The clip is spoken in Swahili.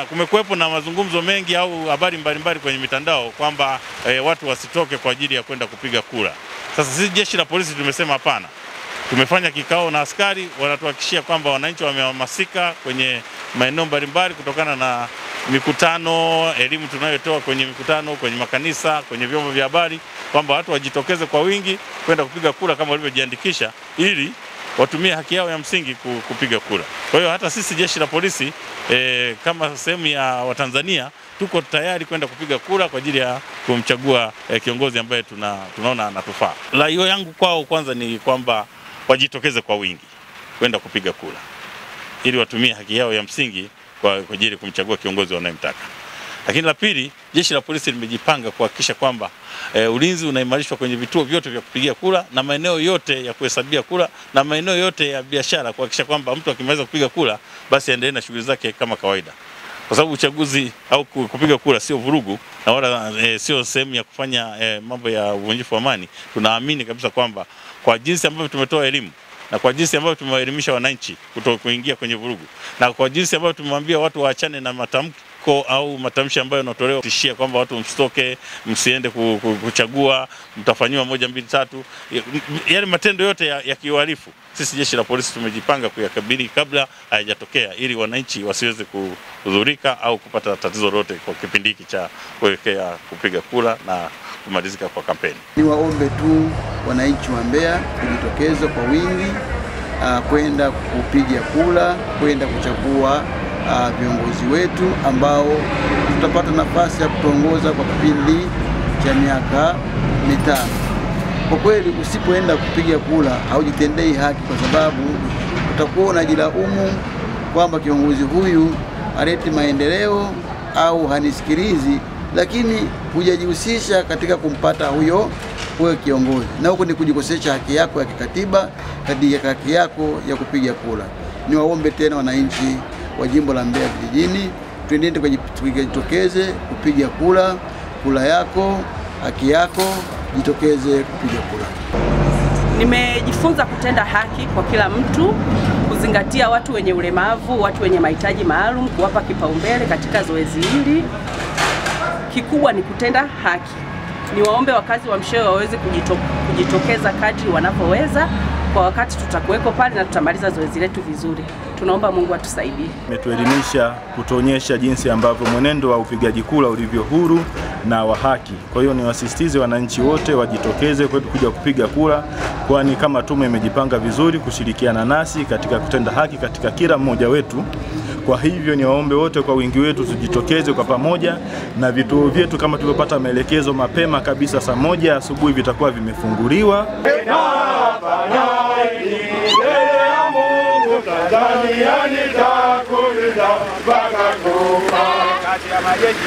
Kumekuwepo na mazungumzo mengi au habari mbalimbali kwenye mitandao kwamba watu wasitoke kwa ajili ya kwenda kupiga kura. Sasa sisi jeshi la polisi tumesema hapana. Tumefanya kikao na askari, wanatuhakikishia kwamba wananchi wamehamasika kwenye maeneo mbalimbali kutokana na mikutano, elimu tunayotoa kwenye mikutano, kwenye makanisa, kwenye vyombo vya habari, kwamba watu wajitokeze kwa wingi kwenda kupiga kura kama walivyojiandikisha ili watumie haki yao ya msingi kupiga kura. Kwa hiyo hata sisi jeshi la polisi kama sehemu ya Watanzania tuko tayari kwenda kupiga kura kwa ajili ya kumchagua kiongozi ambaye tunaona anatufaa. Rai yangu kwao kwanza ni kwamba wajitokeze kwa wingi kwenda kupiga kura ili watumie haki yao ya msingi kwa ajili ya kumchagua kiongozi wanayemtaka. Lakini la pili, jeshi la polisi limejipanga kuhakikisha kwamba ulinzi unaimarishwa kwenye vituo vyote vya kupigia kura na maeneo yote ya kuhesabia kura na maeneo yote ya biashara, kuhakikisha kwamba mtu akimaliza kupiga kura basi aendelee na shughuli zake kama kawaida. Kwa sababu uchaguzi au kupiga kura sio vurugu na wala sio sehemu ya kufanya mambo ya uvunjifu wa amani. Tunaamini kabisa kwamba kwa jinsi ambavyo tumetoa elimu na kwa jinsi ambavyo tumewaelimisha wananchi kutokuingia kwenye vurugu na kwa jinsi ambavyo tumemwambia watu waachane na matamko au matamshi ambayo yanatolewa tishia kwamba watu msitoke, msiende kuchagua, mtafanywa 1 2 3, yale matendo yote ya kiuhalifu, sisi jeshi la polisi tumejipanga kuyakabili kabla hayajatokea ili wananchi wasiweze kudhurika au kupata tatizo lolote kwa kipindi hiki cha kuelekea kupiga kura na kumalizika kwa kampeni. Niwaombe tu wananchi wa Mbeya kujitokeza kwa wingi kwenda kupiga kura, kwenda kuchagua viongozi wetu ambao tutapata nafasi ya kutongoza kwa kipindi cha miaka 5. Kwa kweli usipoenda kupiga kura haujitendei haki, kwa sababu utakuwa unajilaumu kwamba kiongozi huyu aleti maendeleo au hanisikilizi, lakini hujajihusisha katika kumpata huyo kiongozi, na huko ni kujikosesha haki yako ya kikatiba, haki yako ya kupiga kura. Niwaombe tena wananchi wa jimbo la Mbeya vijijini, tuendeni kujitokeze kupiga kura. Kura yako, haki yako, jitokeze kupiga kura. Nimejifunza kutenda haki kwa kila mtu, kuzingatia watu wenye ulemavu, watu wenye mahitaji maalum, kuwapa kipaumbele katika zoezi hili. Kikubwa ni kutenda haki. Niwaombe wakazi wa Mshewe waweze kujitokeza kadri wanavyoweza. Kwa wakati tutakuweko pale na tutamaliza zoezi letu vizuri. Tunaomba Mungu atusaidie. Umetuelimisha, kutuonyesha jinsi ambavyo mwenendo wa upigaji kura ulivyo huru na wa haki. Kwa hiyo niwasisitize wananchi wote wajitokeze kuja kupiga kura, kwani kama tume imejipanga vizuri kushirikiana nasi katika kutenda haki katika kila mmoja wetu. Kwa hivyo niwaombe wote kwa wingi wetu tujitokeze kwa pamoja, na vituo vyetu kama tulivyopata maelekezo mapema kabisa saa 1 asubuhi vitakuwa vimefunguliwa. Kati ya majeshi